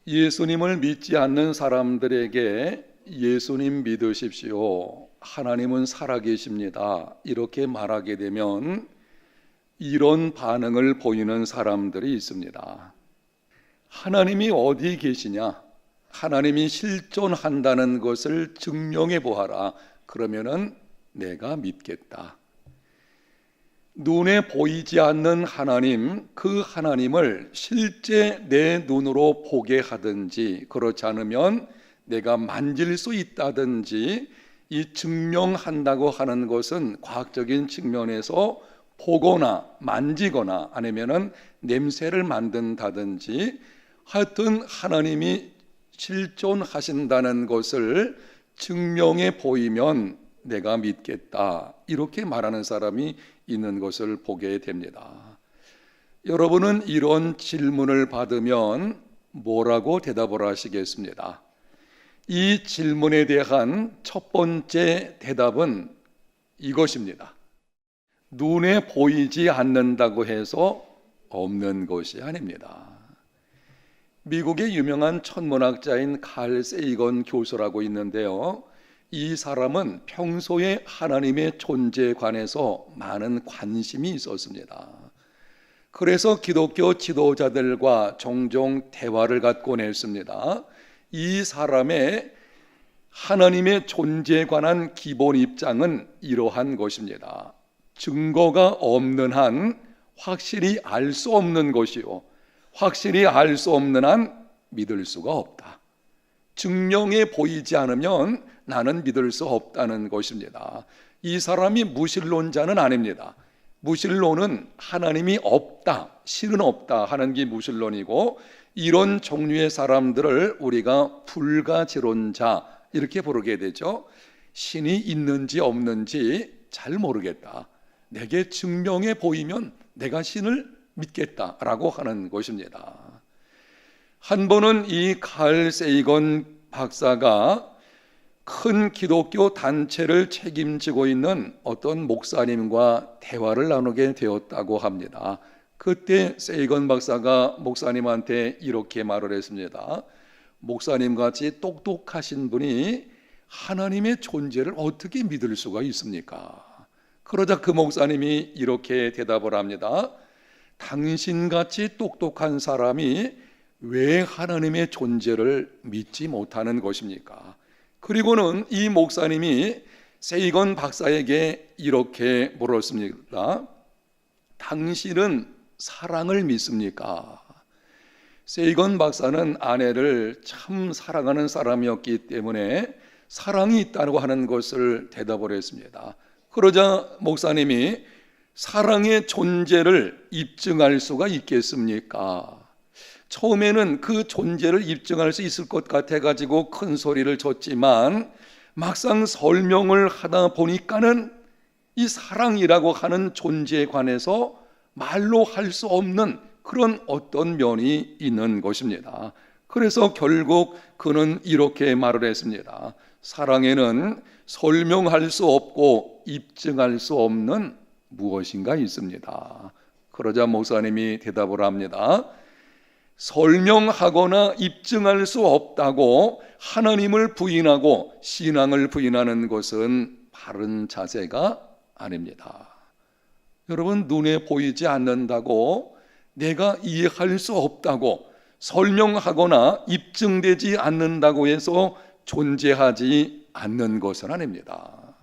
예수님을 믿지 않는 사람들에게 예수님 믿으십시오, 하나님은 살아계십니다, 이렇게 말하게 되면 이런 반응을 보이는 사람들이 있습니다. 하나님이 어디 계시냐? 하나님이 실존한다는 것을 증명해 보아라. 그러면은 내가 믿겠다. 눈에 보이지 않는 하나님, 그 하나님을 실제 내 눈으로 보게 하든지, 그렇지 않으면 내가 만질 수 있다든지, 이 증명한다고 하는 것은 과학적인 측면에서 보거나 만지거나 아니면은 냄새를 맡는다든지, 하여튼 하나님이 실존하신다는 것을 증명해 보이면 내가 믿겠다, 이렇게 말하는 사람이 있는 것을 보게 됩니다. 여러분은 이런 질문을 받으면 뭐라고 대답을 하시겠습니다? 이 질문에 대한 첫 번째 대답은 이것입니다. 눈에 보이지 않는다고 해서 없는 것이 아닙니다. 미국의 유명한 천문학자인 칼 세이건 교수라고 있는데요, 이 사람은 평소에 하나님의 존재에 관해서 많은 관심이 있었습니다. 그래서 기독교 지도자들과 종종 대화를 갖곤 했습니다. 이 사람의 하나님의 존재에 관한 기본 입장은 이러한 것입니다. 증거가 없는 한 확실히 알 수 없는 것이요, 확실히 알 수 없는 한 믿을 수가 없다. 증명해 보이지 않으면 나는 믿을 수 없다는 것입니다. 이 사람이 무신론자는 아닙니다. 무신론은 하나님이 없다, 실은 없다 하는 게 무신론이고, 이런 종류의 사람들을 우리가 불가지론자 이렇게 부르게 되죠. 신이 있는지 없는지 잘 모르겠다, 내게 증명해 보이면 내가 신을 믿겠다라고 하는 것입니다. 한 번은 이 칼 세이건 박사가 큰 기독교 단체를 책임지고 있는 어떤 목사님과 대화를 나누게 되었다고 합니다. 그때 세이건 박사가 목사님한테 이렇게 말을 했습니다. 목사님같이 똑똑하신 분이 하나님의 존재를 어떻게 믿을 수가 있습니까? 그러자 그 목사님이 이렇게 대답을 합니다. 당신같이 똑똑한 사람이 왜 하나님의 존재를 믿지 못하는 것입니까? 그리고는 이 목사님이 세이건 박사에게 이렇게 물었습니다. 당신은 사랑을 믿습니까? 세이건 박사는 아내를 참 사랑하는 사람이었기 때문에 사랑이 있다고 하는 것을 대답을 했습니다. 그러자 목사님이 사랑의 존재를 입증할 수가 있겠습니까? 처음에는 그 존재를 입증할 수 있을 것 같아가지고 큰 소리를 쳤지만, 막상 설명을 하다 보니까는 이 사랑이라고 하는 존재에 관해서 말로 할 수 없는 그런 어떤 면이 있는 것입니다. 그래서 결국 그는 이렇게 말을 했습니다. 사랑에는 설명할 수 없고 입증할 수 없는 무엇인가 있습니다. 그러자 목사님이 대답을 합니다. 설명하거나 입증할 수 없다고 하나님을 부인하고 신앙을 부인하는 것은 바른 자세가 아닙니다. 여러분, 눈에 보이지 않는다고, 내가 이해할 수 없다고, 설명하거나 입증되지 않는다고 해서 존재하지 않는 것은 아닙니다.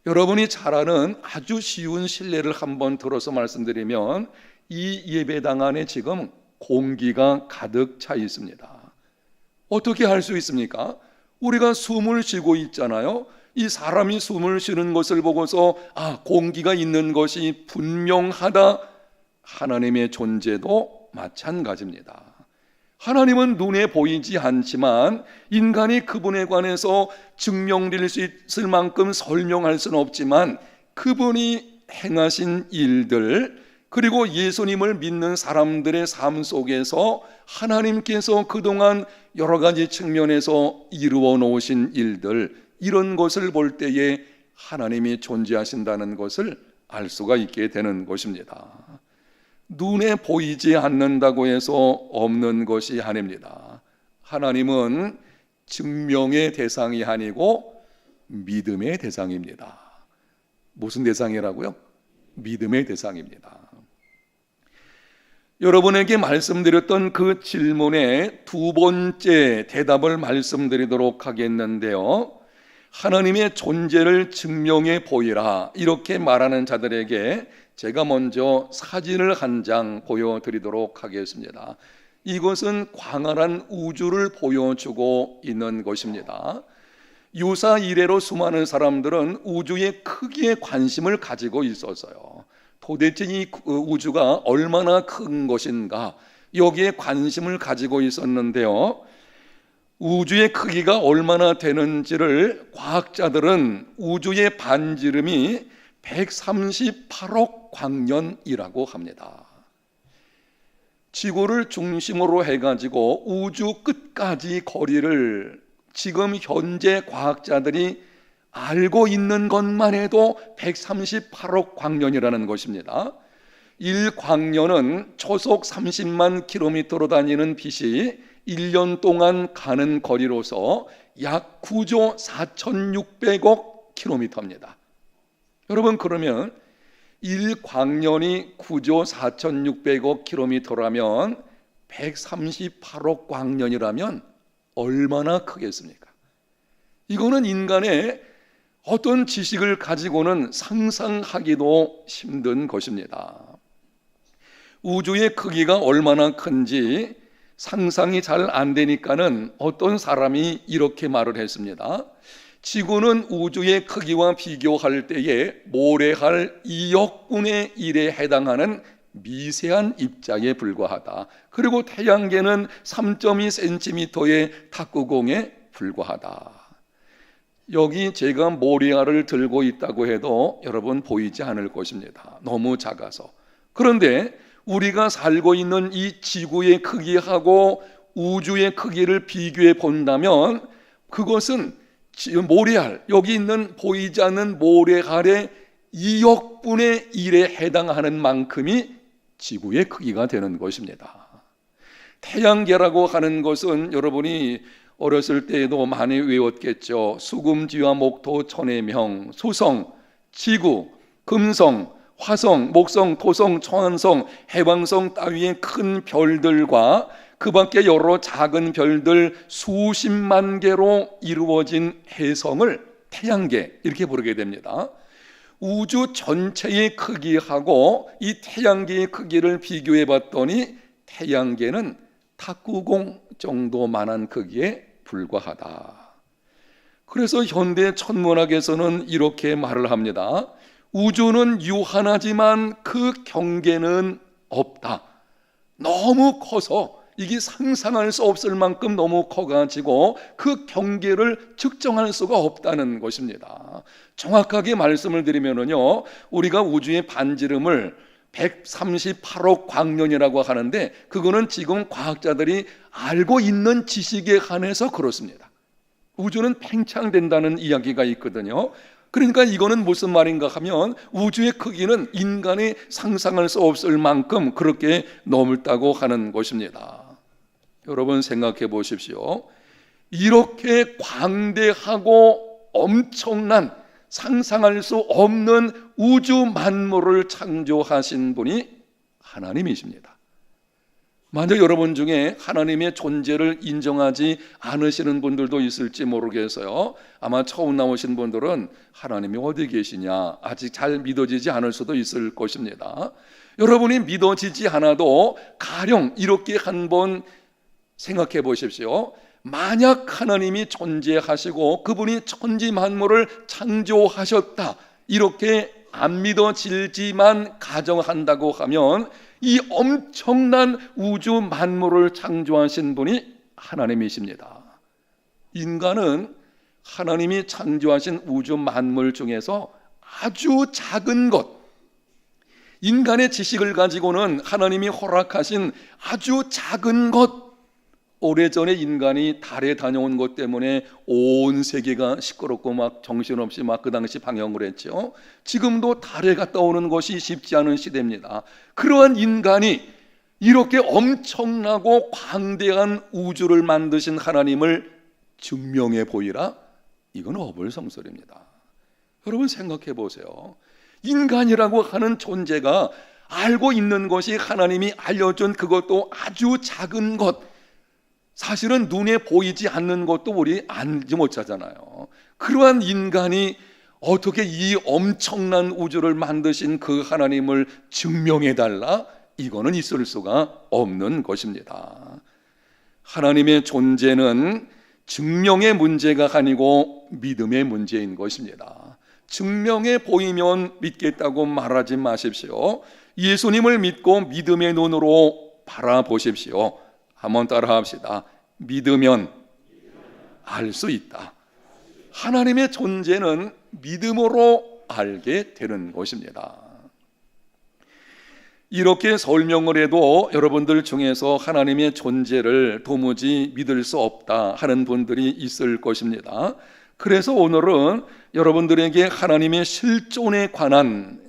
여러분이 잘 아는 아주 쉬운 실례를 한번 들어서 말씀드리면, 이 예배당 안에 지금 공기가 가득 차 있습니다. 어떻게 할 수 있습니까? 우리가 숨을 쉬고 있잖아요. 이 사람이 숨을 쉬는 것을 보고서 공기가 있는 것이 분명하다. 하나님의 존재도 마찬가지입니다. 하나님은 눈에 보이지 않지만 인간이 그분에 관해서 증명될 수 있을 만큼 설명할 수는 없지만, 그분이 행하신 일들, 그리고 예수님을 믿는 사람들의 삶 속에서 하나님께서 그동안 여러 가지 측면에서 이루어 놓으신 일들, 이런 것을 볼 때에 하나님이 존재하신다는 것을 알 수가 있게 되는 것입니다. 눈에 보이지 않는다고 해서 없는 것이 아닙니다. 하나님은 증명의 대상이 아니고 믿음의 대상입니다. 무슨 대상이라고요? 믿음의 대상입니다. 여러분에게 말씀드렸던 그 질문에 두 번째 대답을 말씀드리도록 하겠는데요. 하나님의 존재를 증명해 보이라 이렇게 말하는 자들에게 제가 먼저 사진을 한 장 보여드리도록 하겠습니다. 이것은 광활한 우주를 보여주고 있는 것입니다. 유사 이래로 수많은 사람들은 우주의 크기에 관심을 가지고 있었어요. 도대체 이 우주가 얼마나 큰 것인가 여기에 관심을 가지고 있었는데요. 우주의 크기가 얼마나 되는지를 과학자들은 우주의 반지름이 138억 광년이라고 합니다. 지구를 중심으로 해가지고 우주 끝까지 거리를 지금 현재 과학자들이 알고 있는 것만 해도 138억 광년이라는 것입니다. 1광년은 초속 30만 킬로미터로 다니는 빛이 1년 동안 가는 거리로서 약 9조 4,600억 킬로미터입니다. 여러분, 그러면 1광년이 9조 4,600억 킬로미터라면 138억 광년이라면 얼마나 크겠습니까? 이거는 인간의 어떤 지식을 가지고는 상상하기도 힘든 것입니다. 우주의 크기가 얼마나 큰지 상상이 잘 안 되니까는 어떤 사람이 이렇게 말을 했습니다. 지구는 우주의 크기와 비교할 때에 모래알 2억분의 1에 해당하는 미세한 입자에 불과하다. 그리고 태양계는 3.2cm의 탁구공에 불과하다. 여기 제가 모래알을 들고 있다고 해도 여러분 보이지 않을 것입니다. 너무 작아서. 그런데 우리가 살고 있는 이 지구의 크기하고 우주의 크기를 비교해 본다면 그것은 모래알, 여기 있는 보이지 않는 모래알의 2억분의 1에 해당하는 만큼이 지구의 크기가 되는 것입니다. 태양계라고 하는 것은 여러분이 어렸을 때에도 많이 외웠겠죠. 수금지와 목토 천해명, 수성, 지구, 금성, 화성, 목성, 토성, 청한성, 해왕성 따위의 큰 별들과 그 밖에 여러 작은 별들 수십만 개로 이루어진 해성을 태양계 이렇게 부르게 됩니다. 우주 전체의 크기하고 이 태양계의 크기를 비교해 봤더니 태양계는 탁구공 정도만한 크기에 불과하다. 그래서 현대 천문학에서는 이렇게 말을 합니다. 우주는 유한하지만 그 경계는 없다. 너무 커서 이게 상상할 수 없을 만큼 너무 커가지고 그 경계를 측정할 수가 없다는 것입니다. 정확하게 말씀을 드리면요, 우리가 우주의 반지름을 138억 광년이라고 하는데 그거는 지금 과학자들이 알고 있는 지식에 한해서 그렇습니다. 우주는 팽창된다는 이야기가 있거든요. 그러니까 이거는 무슨 말인가 하면 우주의 크기는 인간이 상상할 수 없을 만큼 그렇게 넓다고 하는 것입니다. 여러분 생각해 보십시오. 이렇게 광대하고 엄청난 상상할 수 없는 우주 만물을 창조하신 분이 하나님이십니다. 만약 여러분 중에 하나님의 존재를 인정하지 않으시는 분들도 있을지 모르겠어요. 아마 처음 나오신 분들은 하나님이 어디 계시냐 아직 잘 믿어지지 않을 수도 있을 것입니다. 여러분이 믿어지지 않아도 가령 이렇게 한번 생각해 보십시오. 만약 하나님이 존재하시고 그분이 천지 만물을 창조하셨다 이렇게 안 믿어질지만 가정한다고 하면 이 엄청난 우주 만물을 창조하신 분이 하나님이십니다. 인간은 하나님이 창조하신 우주 만물 중에서 아주 작은 것, 인간의 지식을 가지고는 하나님이 허락하신 아주 작은 것, 오래전에 인간이 달에 다녀온 것 때문에 온 세계가 시끄럽고 막 정신없이 막 그 당시 방영을 했죠. 지금도 달에 갔다 오는 것이 쉽지 않은 시대입니다. 그러한 인간이 이렇게 엄청나고 광대한 우주를 만드신 하나님을 증명해 보이라? 이건 어불성설입니다. 여러분 생각해 보세요. 인간이라고 하는 존재가 알고 있는 것이 하나님이 알려준 그것도 아주 작은 것, 사실은 눈에 보이지 않는 것도 우리 알지 못하잖아요. 그러한 인간이 어떻게 이 엄청난 우주를 만드신 그 하나님을 증명해 달라? 이거는 있을 수가 없는 것입니다. 하나님의 존재는 증명의 문제가 아니고 믿음의 문제인 것입니다. 증명해 보이면 믿겠다고 말하지 마십시오. 예수님을 믿고 믿음의 눈으로 바라보십시오. 한번 따라 합시다. 믿으면 알 수 있다. 하나님의 존재는 믿음으로 알게 되는 것입니다. 이렇게 설명을 해도 여러분들 중에서 하나님의 존재를 도무지 믿을 수 없다 하는 분들이 있을 것입니다. 그래서 오늘은 여러분들에게 하나님의 실존에 관한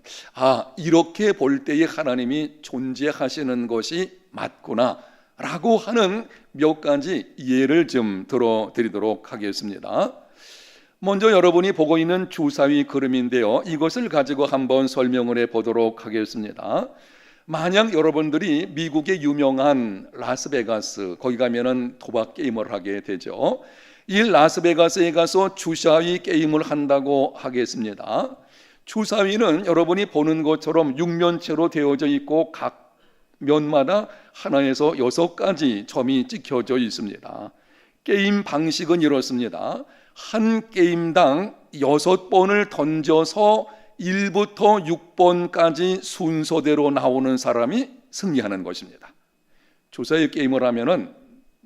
이렇게 볼 때에 하나님이 존재하시는 것이 맞구나 라고 하는 몇 가지 예를 좀 들어드리도록 하겠습니다. 먼저 여러분이 보고 있는 주사위 그림인데요, 이것을 가지고 한번 설명을 해보도록 하겠습니다. 만약 여러분들이 미국의 유명한 라스베가스, 거기 가면은 도박 게임을 하게 되죠. 이 라스베가스에 가서 주사위 게임을 한다고 하겠습니다. 주사위는 여러분이 보는 것처럼 육면체로 되어져 있고 각 면마다 하나에서 6가지 점이 찍혀져 있습니다. 게임 방식은 이렇습니다. 한 게임당 6번을 던져서 1부터 6번까지 순서대로 나오는 사람이 승리하는 것입니다. 주사위 게임을 하면은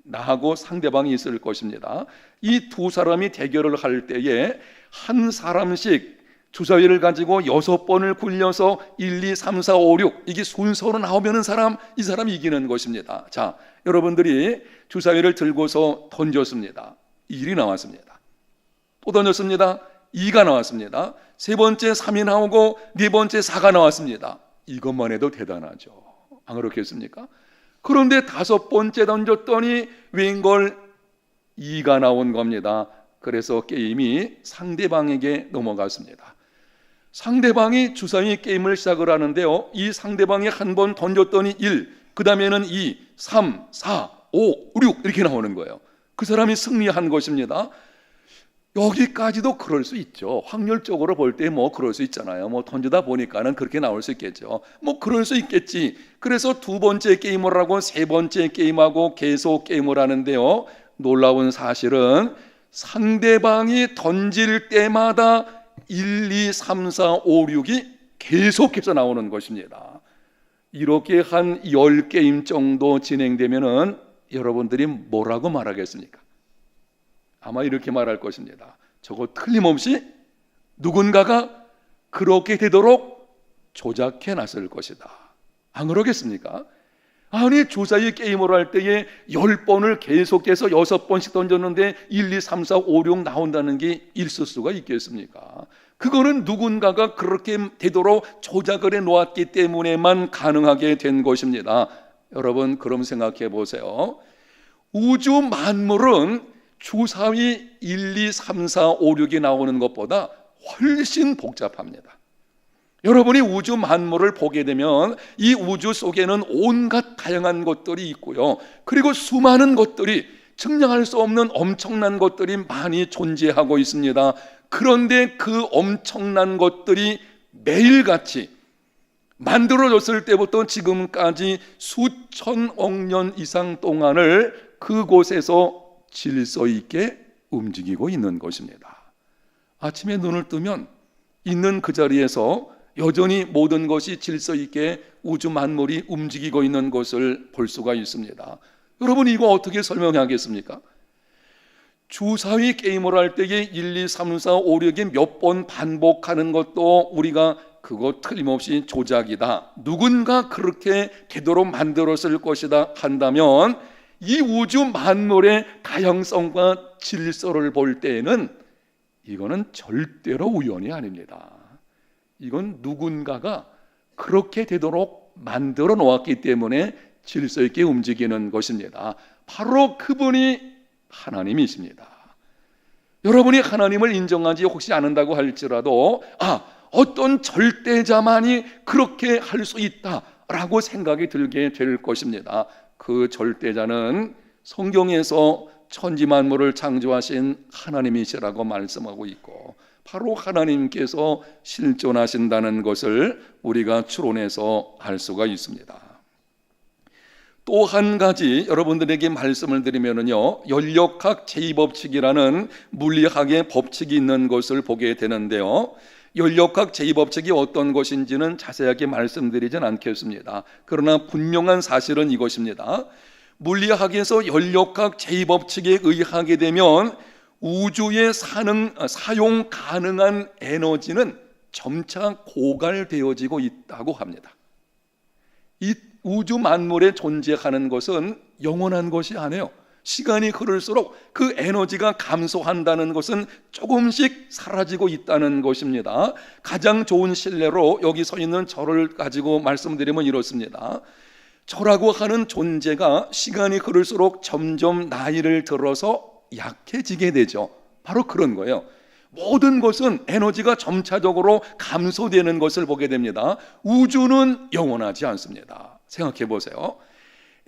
나하고 상대방이 있을 것입니다. 이 두 사람이 대결을 할 때에 한 사람씩 주사위를 가지고 6번을 굴려서 1, 2, 3, 4, 5, 6 이게 순서로 나오면 이 사람이 이기는 것입니다. 자, 여러분들이 주사위를 들고서 던졌습니다. 1이 나왔습니다. 또 던졌습니다. 2가 나왔습니다. 세 번째 3이 나오고 네 번째 4가 나왔습니다. 이것만 해도 대단하죠. 안 그렇겠습니까? 그런데 5번째 던졌더니 웬걸 2가 나온 겁니다. 그래서 게임이 상대방에게 넘어갔습니다. 상대방이 주사위 게임을 시작을 하는데요, 이 상대방이 한 번 던졌더니 1, 그 다음에는 2, 3, 4, 5, 6 이렇게 나오는 거예요. 그 사람이 승리한 것입니다. 여기까지도 그럴 수 있죠. 확률적으로 볼 때 그럴 수 있잖아요. 던지다 보니까는 그렇게 나올 수 있겠죠. 그럴 수 있겠지. 그래서 두 번째 게임을 하고 세 번째 게임하고 계속 게임을 하는데요, 놀라운 사실은 상대방이 던질 때마다 1, 2, 3, 4, 5, 6이 계속해서 나오는 것입니다. 이렇게 한 10게임 정도 진행되면은 여러분들이 뭐라고 말하겠습니까? 아마 이렇게 말할 것입니다. 저거 틀림없이 누군가가 그렇게 되도록 조작해 놨을 것이다. 안 그러겠습니까? 아니, 주사위 게임을 할 때에 10번을 계속해서 6번씩 던졌는데 1, 2, 3, 4, 5, 6 나온다는 게 있을 수가 있겠습니까? 그거는 누군가가 그렇게 되도록 조작을 해 놓았기 때문에만 가능하게 된 것입니다. 여러분, 그럼 생각해 보세요. 우주 만물은 주사위 1, 2, 3, 4, 5, 6이 나오는 것보다 훨씬 복잡합니다. 여러분이 우주 만물을 보게 되면 이 우주 속에는 온갖 다양한 것들이 있고요, 그리고 수많은 것들이, 측량할 수 없는 엄청난 것들이 많이 존재하고 있습니다. 그런데 그 엄청난 것들이 매일같이 만들어졌을 때부터 지금까지 수천억 년 이상 동안을 그곳에서 질서 있게 움직이고 있는 것입니다. 아침에 눈을 뜨면 있는 그 자리에서 여전히 모든 것이 질서 있게 우주 만물이 움직이고 있는 것을 볼 수가 있습니다. 여러분, 이거 어떻게 설명하겠습니까? 주사위 게임을 할 때에 1, 2, 3, 4, 5, 6이 몇 번 반복하는 것도 우리가 그거 틀림없이 조작이다, 누군가 그렇게 되도록 만들었을 것이다 한다면 이 우주 만물의 다양성과 질서를 볼 때에는 이거는 절대로 우연이 아닙니다. 이건 누군가가 그렇게 되도록 만들어 놓았기 때문에 질서 있게 움직이는 것입니다. 바로 그분이 하나님이십니다. 여러분이 하나님을 인정하지 혹시 않는다고 할지라도 어떤 절대자만이 그렇게 할 수 있다라고 생각이 들게 될 것입니다. 그 절대자는 성경에서 천지만물을 창조하신 하나님이시라고 말씀하고 있고 바로 하나님께서 실존하신다는 것을 우리가 추론해서 알 수가 있습니다. 또 한 가지 여러분들에게 말씀을 드리면요, 연력학 제2법칙이라는 물리학의 법칙이 있는 것을 보게 되는데요, 연력학 제2법칙이 어떤 것인지는 자세하게 말씀드리진 않겠습니다. 그러나 분명한 사실은 이것입니다. 물리학에서 연력학 제2법칙에 의하게 되면 우주에 사용 가능한 에너지는 점차 고갈되어지고 있다고 합니다. 이 우주 만물에 존재하는 것은 영원한 것이 아니에요. 시간이 흐를수록 그 에너지가 감소한다는 것은 조금씩 사라지고 있다는 것입니다. 가장 좋은 신뢰로 여기 서 있는 저를 가지고 말씀드리면 이렇습니다. 저라고 하는 존재가 시간이 흐를수록 점점 나이를 들어서 약해지게 되죠. 바로 그런 거예요. 모든 것은 에너지가 점차적으로 감소되는 것을 보게 됩니다. 우주는 영원하지 않습니다. 생각해 보세요.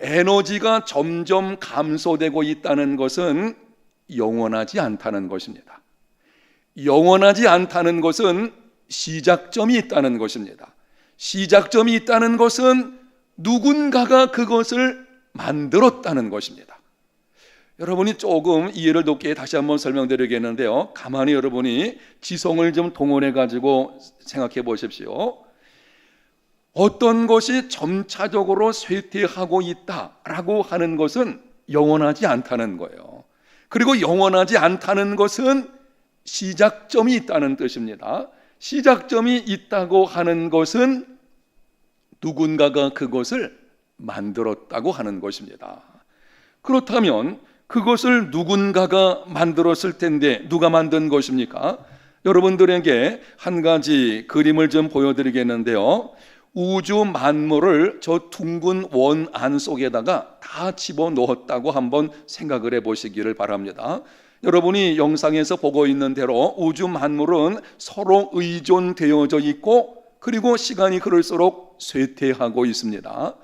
에너지가 점점 감소되고 있다는 것은 영원하지 않다는 것입니다. 영원하지 않다는 것은 시작점이 있다는 것입니다. 시작점이 있다는 것은 누군가가 그것을 만들었다는 것입니다. 여러분이 조금 이해를 돕게 다시 한번 설명드리겠는데요, 가만히 여러분이 지성을 좀 동원해 가지고 생각해 보십시오. 어떤 것이 점차적으로 쇠퇴하고 있다라고 하는 것은 영원하지 않다는 거예요. 그리고 영원하지 않다는 것은 시작점이 있다는 뜻입니다. 시작점이 있다고 하는 것은 누군가가 그것을 만들었다고 하는 것입니다. 그렇다면 그것을 누군가가 만들었을 텐데 누가 만든 것입니까? 여러분들에게 한 가지 그림을 좀 보여드리겠는데요, 우주 만물을 저 둥근 원 안 속에다가 다 집어넣었다고 한번 생각을 해보시기를 바랍니다. 여러분이 영상에서 보고 있는 대로 우주 만물은 서로 의존되어져 있고 그리고 시간이 흐를수록 쇠퇴하고 있습니다.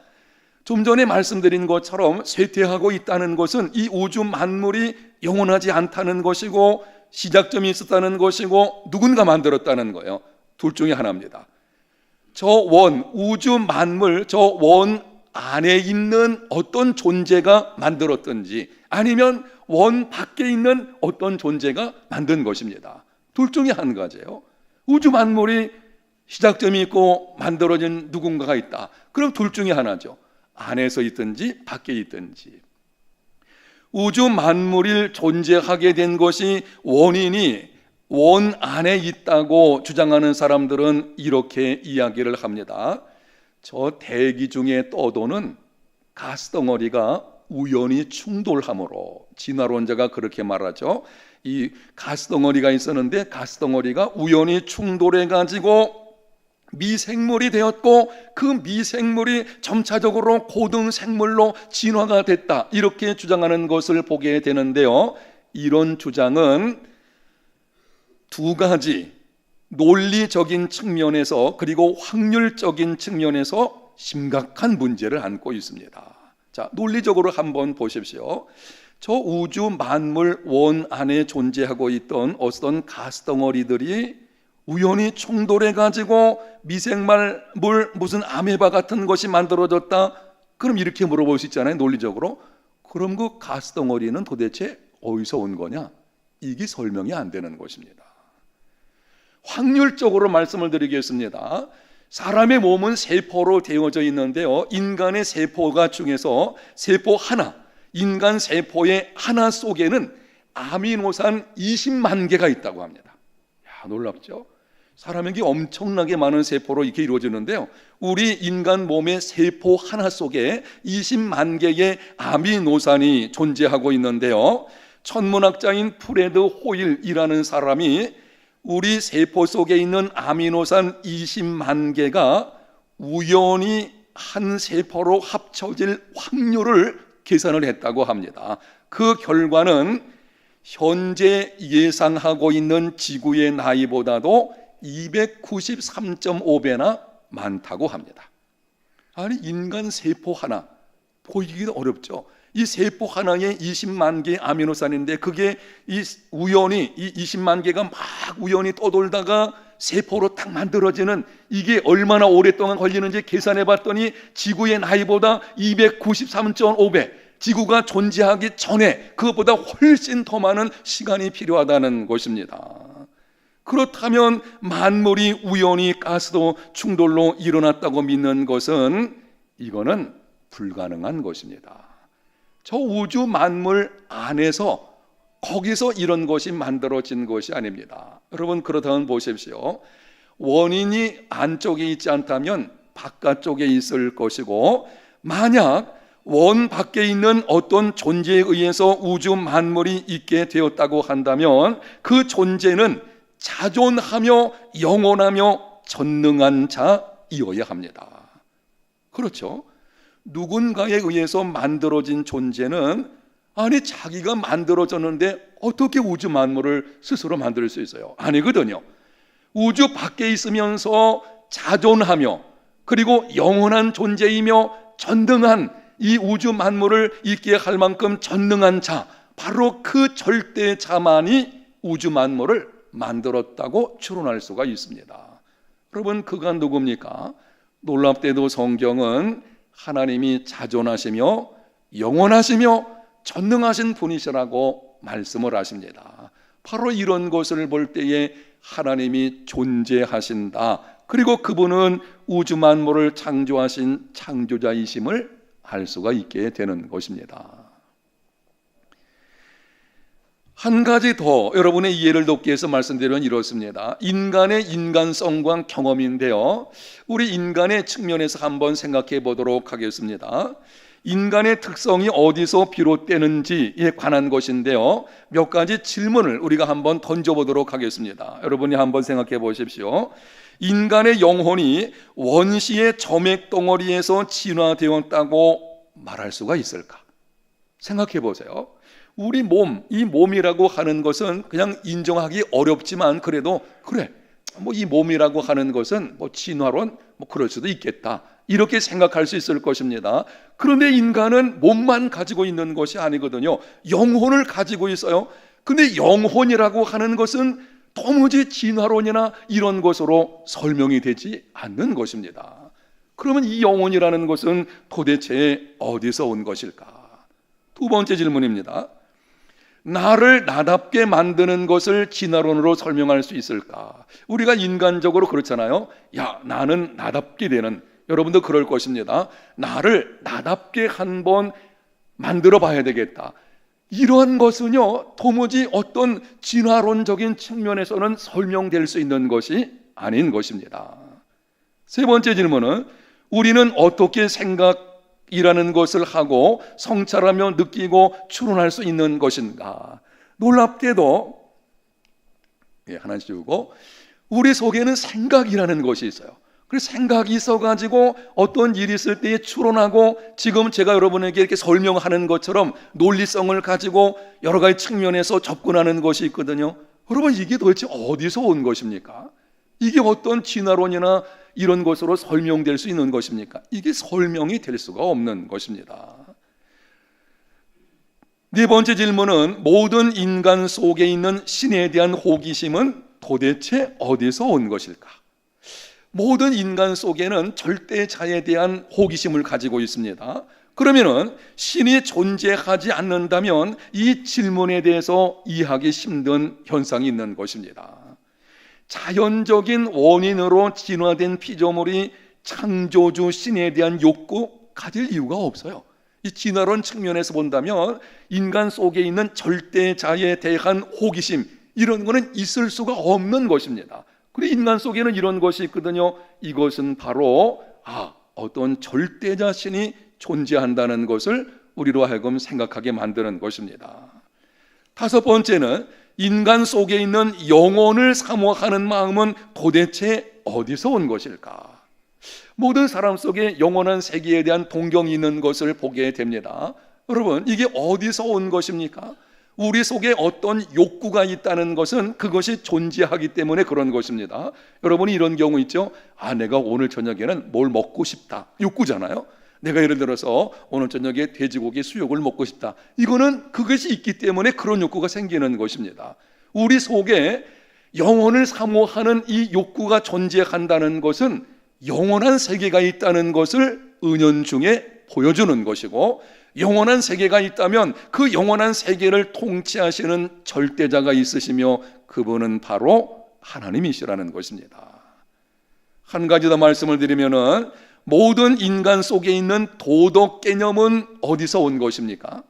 좀 전에 말씀드린 것처럼 쇠퇴하고 있다는 것은 이 우주 만물이 영원하지 않다는 것이고 시작점이 있었다는 것이고 누군가 만들었다는 거예요. 둘 중에 하나입니다. 저 원, 우주 만물, 저 원 안에 있는 어떤 존재가 만들었든지 아니면 원 밖에 있는 어떤 존재가 만든 것입니다. 둘 중에 한 가지예요. 우주 만물이 시작점이 있고 만들어진 누군가가 있다. 그럼 둘 중에 하나죠. 안에서 있든지 밖에 있든지. 우주 만물이 존재하게 된 것이 원인이 원 안에 있다고 주장하는 사람들은 이렇게 이야기를 합니다. 저 대기 중에 떠도는 가스덩어리가 우연히 충돌함으로, 진화론자가 그렇게 말하죠. 이 가스덩어리가 있었는데 가스덩어리가 우연히 충돌해 가지고 미생물이 되었고 그 미생물이 점차적으로 고등생물로 진화가 됐다, 이렇게 주장하는 것을 보게 되는데요, 이런 주장은 두 가지 논리적인 측면에서 그리고 확률적인 측면에서 심각한 문제를 안고 있습니다. 자, 논리적으로 한번 보십시오. 저 우주 만물 원 안에 존재하고 있던 어떤 가스덩어리들이 우연히 충돌해 가지고 미생물 무슨 아메바 같은 것이 만들어졌다. 그럼 이렇게 물어볼 수 있잖아요, 논리적으로. 그럼 그 가스덩어리는 도대체 어디서 온 거냐? 이게 설명이 안 되는 것입니다. 확률적으로 말씀을 드리겠습니다. 사람의 몸은 세포로 되어져 있는데요, 인간의 세포가 중에서 세포 하나, 인간 세포의 하나 속에는 아미노산 20만 개가 있다고 합니다. 야, 놀랍죠? 사람에게 엄청나게 많은 세포로 이렇게 이루어지는데요. 우리 인간 몸의 세포 하나 속에 20만 개의 아미노산이 존재하고 있는데요. 천문학자인 프레드 호일이라는 사람이 우리 세포 속에 있는 아미노산 20만 개가 우연히 한 세포로 합쳐질 확률을 계산을 했다고 합니다. 그 결과는 현재 예상하고 있는 지구의 나이보다도 293.5배나 많다고 합니다. 아니, 인간 세포 하나 보이기도 어렵죠. 이 세포 하나에 20만 개의 아미노산인데 그게 우연히 이 20만 개가 막 우연히 떠돌다가 세포로 딱 만들어지는, 이게 얼마나 오랫동안 걸리는지 계산해 봤더니 지구의 나이보다 293.5배, 지구가 존재하기 전에 그것보다 훨씬 더 많은 시간이 필요하다는 것입니다. 그렇다면 만물이 우연히 가스도 충돌로 일어났다고 믿는 것은 이거는 불가능한 것입니다. 저 우주 만물 안에서, 거기서 이런 것이 만들어진 것이 아닙니다. 여러분, 그렇다면 보십시오. 원인이 안쪽에 있지 않다면 바깥쪽에 있을 것이고, 만약 원 밖에 있는 어떤 존재에 의해서 우주 만물이 있게 되었다고 한다면 그 존재는 자존하며 영원하며 전능한 자이어야 합니다. 그렇죠? 누군가에 의해서 만들어진 존재는, 아니, 자기가 만들어졌는데 어떻게 우주 만물을 스스로 만들 수 있어요? 아니거든요. 우주 밖에 있으면서 자존하며 그리고 영원한 존재이며 전능한, 이 우주 만물을 있게 할 만큼 전능한 자, 바로 그 절대자만이 우주 만물을 만들었다고 추론할 수가 있습니다. 여러분, 그가 누굽니까? 놀랍게도 성경은 하나님이 자존하시며 영원하시며 전능하신 분이시라고 말씀을 하십니다. 바로 이런 것을 볼 때에 하나님이 존재하신다, 그리고 그분은 우주 만물을 창조하신 창조자이심을 알 수가 있게 되는 것입니다. 한 가지 더 여러분의 이해를 돕기 위해서 말씀드리면 이렇습니다. 인간의 인간성과 경험인데요, 우리 인간의 측면에서 한번 생각해 보도록 하겠습니다. 인간의 특성이 어디서 비롯되는지에 관한 것인데요, 몇 가지 질문을 우리가 한번 던져보도록 하겠습니다. 여러분이 한번 생각해 보십시오. 인간의 영혼이 원시의 점액 덩어리에서 진화되었다고 말할 수가 있을까? 생각해 보세요. 우리 몸, 이 몸이라고 하는 것은 그냥 인정하기 어렵지만, 그래도 그래, 이 몸이라고 하는 것은 진화론 그럴 수도 있겠다, 이렇게 생각할 수 있을 것입니다. 그런데 인간은 몸만 가지고 있는 것이 아니거든요. 영혼을 가지고 있어요. 근데 영혼이라고 하는 것은 도무지 진화론이나 이런 것으로 설명이 되지 않는 것입니다. 그러면 이 영혼이라는 것은 도대체 어디서 온 것일까? 두 번째 질문입니다. 나를 나답게 만드는 것을 진화론으로 설명할 수 있을까? 우리가 인간적으로 그렇잖아요. 야, 나는 나답게 되는, 여러분도 그럴 것입니다. 나를 나답게 한번 만들어 봐야 되겠다. 이러한 것은요, 도무지 어떤 진화론적인 측면에서는 설명될 수 있는 것이 아닌 것입니다. 세 번째 질문은, 우리는 어떻게 생각이라는 것을 하고 성찰하며 느끼고 추론할 수 있는 것인가? 놀랍게도, 하나씩 주고, 우리 속에는 생각이라는 것이 있어요. 그래서 생각이 있어가지고 어떤 일이 있을 때에 추론하고, 지금 제가 여러분에게 이렇게 설명하는 것처럼 논리성을 가지고 여러 가지 측면에서 접근하는 것이 있거든요. 여러분, 이게 도대체 어디서 온 것입니까? 이게 어떤 진화론이나 이런 것으로 설명될 수 있는 것입니까? 이게 설명이 될 수가 없는 것입니다. 네 번째 질문은, 모든 인간 속에 있는 신에 대한 호기심은 도대체 어디서 온 것일까? 모든 인간 속에는 절대자에 대한 호기심을 가지고 있습니다. 그러면은 신이 존재하지 않는다면 이 질문에 대해서 이해하기 힘든 현상이 있는 것입니다. 자연적인 원인으로 진화된 피조물이 창조주 신에 대한 욕구 가질 이유가 없어요. 이 진화론 측면에서 본다면 인간 속에 있는 절대자에 대한 호기심, 이런 거는 있을 수가 없는 것입니다. 그리고 인간 속에는 이런 것이 있거든요. 이것은 바로 어떤 절대자 신이 존재한다는 것을 우리로 하여금 생각하게 만드는 것입니다. 다섯 번째는 인간 속에 있는 영혼을 사모하는 마음은 도대체 어디서 온 것일까? 모든 사람 속에 영원한 세계에 대한 동경이 있는 것을 보게 됩니다. 여러분, 이게 어디서 온 것입니까? 우리 속에 어떤 욕구가 있다는 것은 그것이 존재하기 때문에 그런 것입니다. 여러분이 이런 경우 있죠? 내가 오늘 저녁에는 뭘 먹고 싶다. 욕구잖아요. 내가 예를 들어서 오늘 저녁에 돼지고기 수육을 먹고 싶다. 이거는 그것이 있기 때문에 그런 욕구가 생기는 것입니다. 우리 속에 영혼을 사모하는 이 욕구가 존재한다는 것은 영원한 세계가 있다는 것을 은연중에 보여주는 것이고, 영원한 세계가 있다면 그 영원한 세계를 통치하시는 절대자가 있으시며 그분은 바로 하나님이시라는 것입니다. 한 가지 더 말씀을 드리면은 모든 인간 속에 있는 도덕 개념은 어디서 온 것입니까?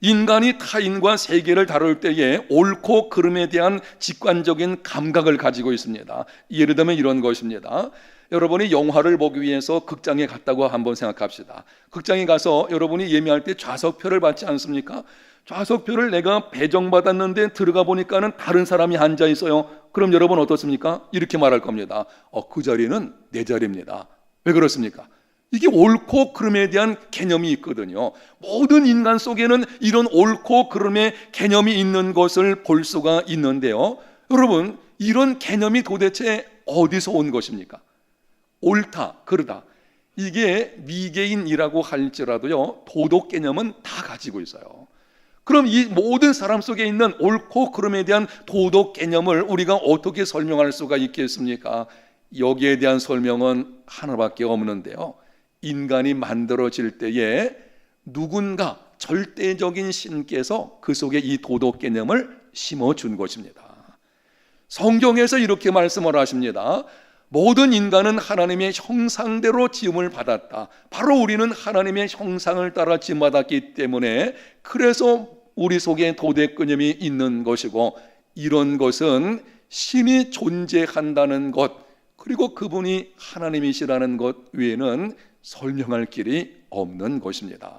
인간이 타인과 세계를 다룰 때에 옳고 그름에 대한 직관적인 감각을 가지고 있습니다. 예를 들면 이런 것입니다. 여러분이 영화를 보기 위해서 극장에 갔다고 한번 생각합시다. 극장에 가서 여러분이 예매할 때 좌석표를 받지 않습니까? 좌석표를 내가 배정받았는데 들어가 보니까는 다른 사람이 앉아 있어요. 그럼 여러분 어떻습니까? 이렇게 말할 겁니다. 그 자리는 내 자리입니다. 왜 그렇습니까? 이게 옳고 그름에 대한 개념이 있거든요. 모든 인간 속에는 이런 옳고 그름의 개념이 있는 것을 볼 수가 있는데요. 여러분, 이런 개념이 도대체 어디서 온 것입니까? 옳다, 그르다. 이게 미개인이라고 할지라도요, 도덕 개념은 다 가지고 있어요. 그럼 이 모든 사람 속에 있는 옳고 그름에 대한 도덕 개념을 우리가 어떻게 설명할 수가 있겠습니까? 여기에 대한 설명은 하나밖에 없는데요. 인간이 만들어질 때에 누군가 절대적인 신께서 그 속에 이 도덕 개념을 심어준 것입니다. 성경에서 이렇게 말씀을 하십니다. 모든 인간은 하나님의 형상대로 지음을 받았다. 바로 우리는 하나님의 형상을 따라 지음받았기 때문에 그래서 우리 속에 도덕 개념이 있는 것이고, 이런 것은 신이 존재한다는 것, 그리고 그분이 하나님이시라는 것 외에는 설명할 길이 없는 것입니다.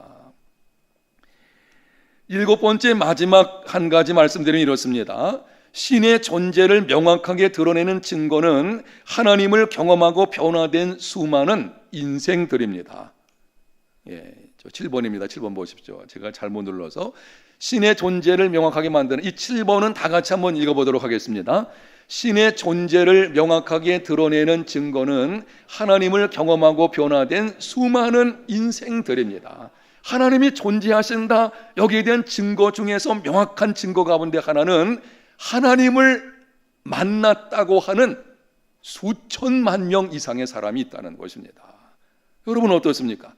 일곱 번째, 마지막 한 가지 말씀드리면 이렇습니다. 신의 존재를 명확하게 드러내는 증거는 하나님을 경험하고 변화된 수많은 인생들입니다. 7번입니다. 7번 보십시오. 제가 잘못 눌러서. 신의 존재를 명확하게 만드는 이 7번은 다 같이 한번 읽어보도록 하겠습니다. 신의 존재를 명확하게 드러내는 증거는 하나님을 경험하고 변화된 수많은 인생들입니다. 하나님이 존재하신다, 여기에 대한 증거 중에서 명확한 증거 가운데 하나는 하나님을 만났다고 하는 수천만 명 이상의 사람이 있다는 것입니다. 여러분 어떻습니까?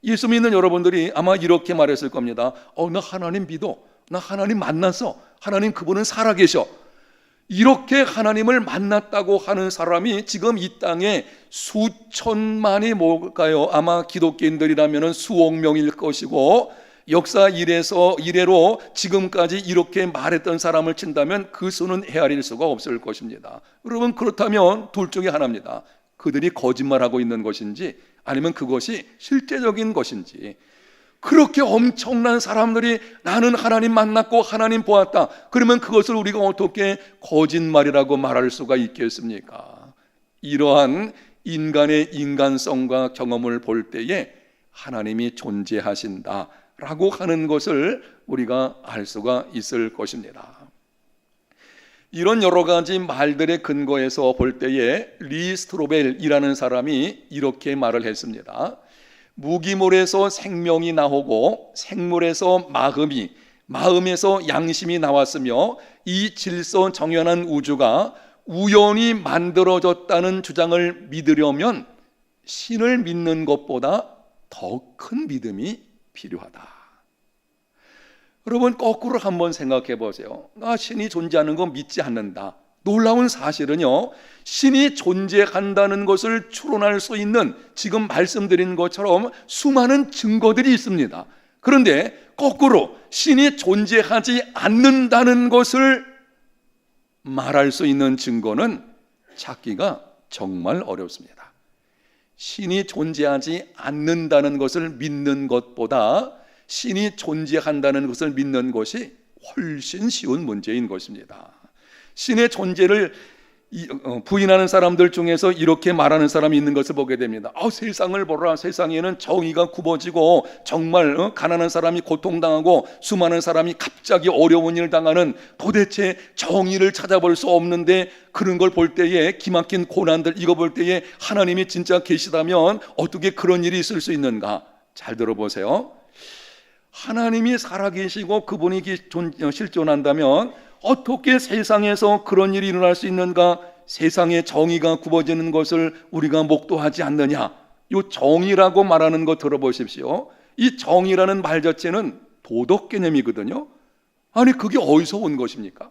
예수 믿는 여러분들이 아마 이렇게 말했을 겁니다. 나 하나님 믿어. 나 하나님 만났어. 하나님 그분은 살아계셔. 이렇게 하나님을 만났다고 하는 사람이 지금 이 땅에 수천만이 뭘까요? 아마 기독교인들이라면 수억 명일 것이고, 역사 이래로 지금까지 이렇게 말했던 사람을 친다면 그 수는 헤아릴 수가 없을 것입니다. 여러분, 그렇다면 둘 중에 하나입니다. 그들이 거짓말하고 있는 것인지 아니면 그것이 실제적인 것인지. 그렇게 엄청난 사람들이 나는 하나님 만났고 하나님 보았다, 그러면 그것을 우리가 어떻게 거짓말이라고 말할 수가 있겠습니까? 이러한 인간의 인간성과 경험을 볼 때에 하나님이 존재하신다 라고 하는 것을 우리가 알 수가 있을 것입니다. 이런 여러 가지 말들의 근거에서 볼 때에 리 스트로벨이라는 사람이 이렇게 말을 했습니다. 무기물에서 생명이 나오고 생물에서 마음이, 마음에서 양심이 나왔으며 이 질서정연한 우주가 우연히 만들어졌다는 주장을 믿으려면 신을 믿는 것보다 더 큰 믿음이 필요하다. 여러분, 거꾸로 한번 생각해 보세요. 나 신이 존재하는 거 믿지 않는다. 놀라운 사실은요, 신이 존재한다는 것을 추론할 수 있는 지금 말씀드린 것처럼 수많은 증거들이 있습니다. 그런데 거꾸로 신이 존재하지 않는다는 것을 말할 수 있는 증거는 찾기가 정말 어렵습니다. 신이 존재하지 않는다는 것을 믿는 것보다 신이 존재한다는 것을 믿는 것이 훨씬 쉬운 문제인 것입니다. 신의 존재를 부인하는 사람들 중에서 이렇게 말하는 사람이 있는 것을 보게 됩니다. 세상을 보라. 세상에는 정의가 굽어지고 정말 가난한 사람이 고통당하고 수많은 사람이 갑자기 어려운 일을 당하는, 도대체 정의를 찾아볼 수 없는데 그런 걸 볼 때에, 기막힌 고난들 이거 볼 때에 하나님이 진짜 계시다면 어떻게 그런 일이 있을 수 있는가? 잘 들어보세요. 하나님이 살아계시고 그분이 실존한다면 어떻게 세상에서 그런 일이 일어날 수 있는가? 세상의 정의가 굽어지는 것을 우리가 목도하지 않느냐? 이 정의라고 말하는 거 들어보십시오. 이 정의라는 말 자체는 도덕 개념이거든요. 아니, 그게 어디서 온 것입니까?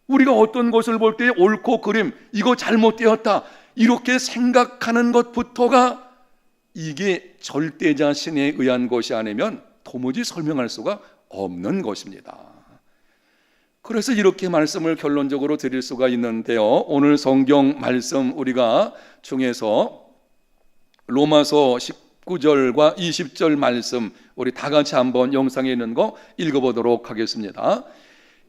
우리가 어떤 것을 볼 때 옳고 그름, 이거 잘못되었다, 이렇게 생각하는 것부터가 이게 절대자 신에 의한 것이 아니면 도무지 설명할 수가 없는 것입니다. 그래서 이렇게 말씀을 결론적으로 드릴 수가 있는데요. 오늘 성경 말씀 우리가 중에서 로마서 19절과 20절 말씀 우리 다 같이 한번 영상에 있는 거 읽어보도록 하겠습니다.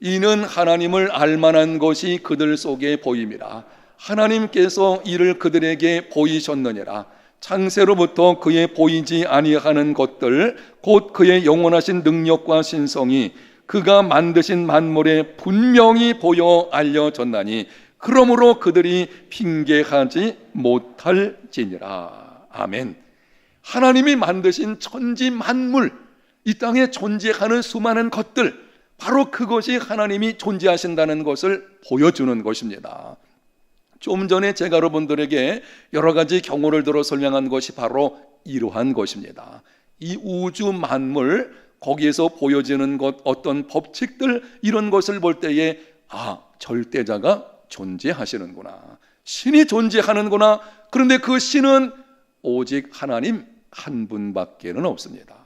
이는 하나님을 알만한 것이 그들 속에 보임이라. 하나님께서 이를 그들에게 보이셨느니라. 창세로부터 그의 보이지 아니하는 것들 곧 그의 영원하신 능력과 신성이 그가 만드신 만물에 분명히 보여 알려졌나니 그러므로 그들이 핑계하지 못할지니라. 아멘. 하나님이 만드신 천지 만물, 이 땅에 존재하는 수많은 것들, 바로 그것이 하나님이 존재하신다는 것을 보여주는 것입니다. 좀 전에 제가 여러분들에게 여러 가지 경우를 들어 설명한 것이 바로 이러한 것입니다. 이 우주 만물, 거기에서 보여지는 것, 어떤 법칙들, 이런 것을 볼 때에 절대자가 존재하시는구나, 신이 존재하는구나. 그런데 그 신은 오직 하나님 한 분밖에는 없습니다.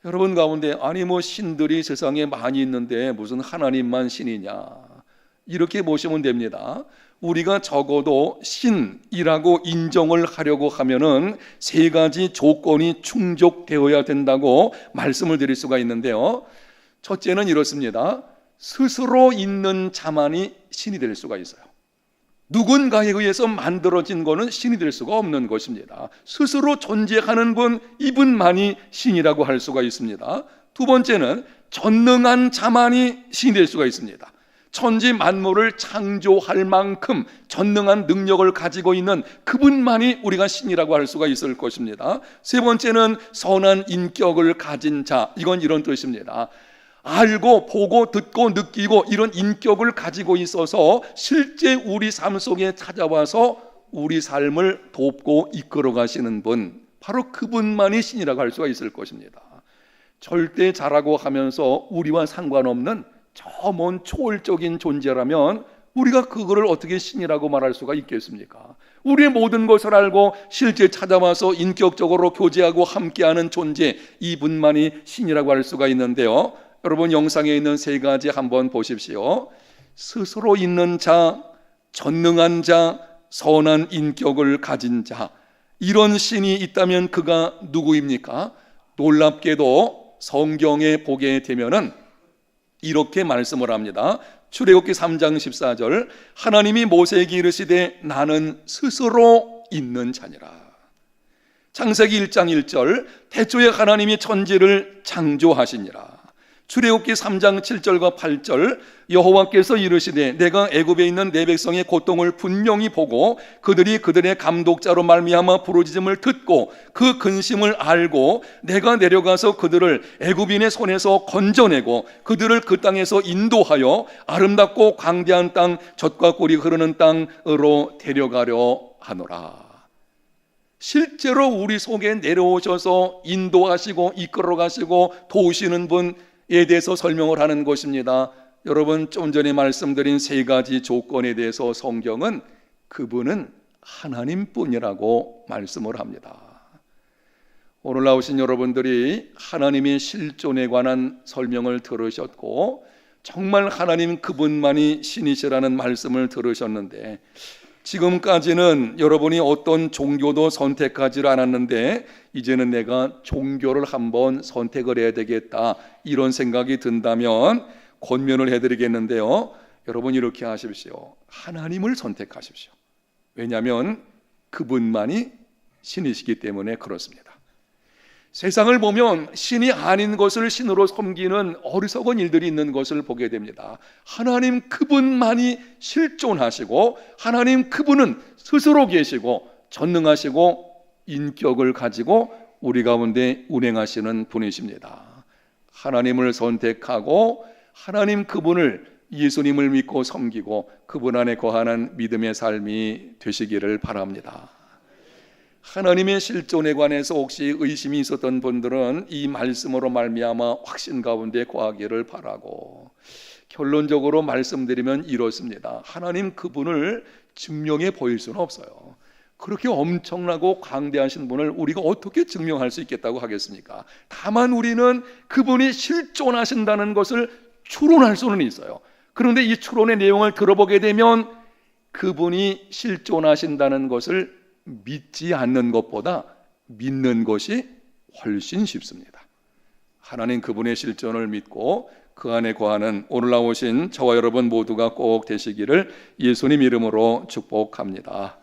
여러분 가운데 신들이 세상에 많이 있는데 무슨 하나님만 신이냐, 이렇게 보시면 됩니다. 우리가 적어도 신이라고 인정을 하려고 하면은 세 가지 조건이 충족되어야 된다고 말씀을 드릴 수가 있는데요. 첫째는 이렇습니다. 스스로 있는 자만이 신이 될 수가 있어요. 누군가에 의해서 만들어진 것은 신이 될 수가 없는 것입니다. 스스로 존재하는 분, 이분만이 신이라고 할 수가 있습니다. 두 번째는 전능한 자만이 신이 될 수가 있습니다. 천지 만물을 창조할 만큼 전능한 능력을 가지고 있는 그분만이 우리가 신이라고 할 수가 있을 것입니다. 세 번째는 선한 인격을 가진 자, 이건 이런 뜻입니다. 알고 보고 듣고 느끼고 이런 인격을 가지고 있어서 실제 우리 삶 속에 찾아와서 우리 삶을 돕고 이끌어 가시는 분, 바로 그분만이 신이라고 할 수가 있을 것입니다. 절대자라고 하면서 우리와 상관없는 저 먼 초월적인 존재라면 우리가 그거를 어떻게 신이라고 말할 수가 있겠습니까? 우리의 모든 것을 알고 실제 찾아와서 인격적으로 교제하고 함께하는 존재, 이분만이 신이라고 할 수가 있는데요. 여러분 영상에 있는 세 가지 한번 보십시오. 스스로 있는 자, 전능한 자, 선한 인격을 가진 자, 이런 신이 있다면 그가 누구입니까? 놀랍게도 성경에 보게 되면은 이렇게 말씀을 합니다. 출애굽기 3장 14절, 하나님이 모세에게 이르시되 나는 스스로 있는 자니라. 창세기 1장 1절, 태초에 하나님이 천지를 창조하시니라. 출애굽기 3장 7절과 8절, 여호와께서 이르시되 내가 애굽에 있는 내 백성의 고통을 분명히 보고 그들이 그들의 감독자로 말미암아 부르짖음을 듣고 그 근심을 알고 내가 내려가서 그들을 애굽인의 손에서 건져내고 그들을 그 땅에서 인도하여 아름답고 광대한 땅, 젖과 꿀이 흐르는 땅으로 데려가려 하노라. 실제로 우리 속에 내려오셔서 인도하시고 이끌어가시고 도우시는 분에 대해서 설명을 하는 것입니다. 여러분 좀 전에 말씀드린 세 가지 조건에 대해서 성경은 그분은 하나님뿐이라고 말씀을 합니다. 오늘 나오신 여러분들이 하나님의 실존에 관한 설명을 들으셨고 정말 하나님 그분만이 신이시라는 말씀을 들으셨는데 지금까지는 여러분이 어떤 종교도 선택하지 않았는데 이제는 내가 종교를 한번 선택을 해야 되겠다, 이런 생각이 든다면 권면을 해드리겠는데요. 여러분 이렇게 하십시오. 하나님을 선택하십시오. 왜냐하면 그분만이 신이시기 때문에 그렇습니다. 세상을 보면 신이 아닌 것을 신으로 섬기는 어리석은 일들이 있는 것을 보게 됩니다. 하나님 그분만이 실존하시고 하나님 그분은 스스로 계시고 전능하시고 인격을 가지고 우리 가운데 운행하시는 분이십니다. 하나님을 선택하고 하나님 그분을, 예수님을 믿고 섬기고 그분 안에 거하는 믿음의 삶이 되시기를 바랍니다. 하나님의 실존에 관해서 혹시 의심이 있었던 분들은 이 말씀으로 말미암아 확신 가운데 거하기를 바라고, 결론적으로 말씀드리면 이렇습니다. 하나님 그분을 증명해 보일 수는 없어요. 그렇게 엄청나고 광대하신 분을 우리가 어떻게 증명할 수 있겠다고 하겠습니까? 다만 우리는 그분이 실존하신다는 것을 추론할 수는 있어요. 그런데 이 추론의 내용을 들어보게 되면 그분이 실존하신다는 것을 믿지 않는 것보다 믿는 것이 훨씬 쉽습니다. 하나님 그분의 실존을 믿고 그 안에 거하는 오늘 나오신 저와 여러분 모두가 꼭 되시기를 예수님 이름으로 축복합니다.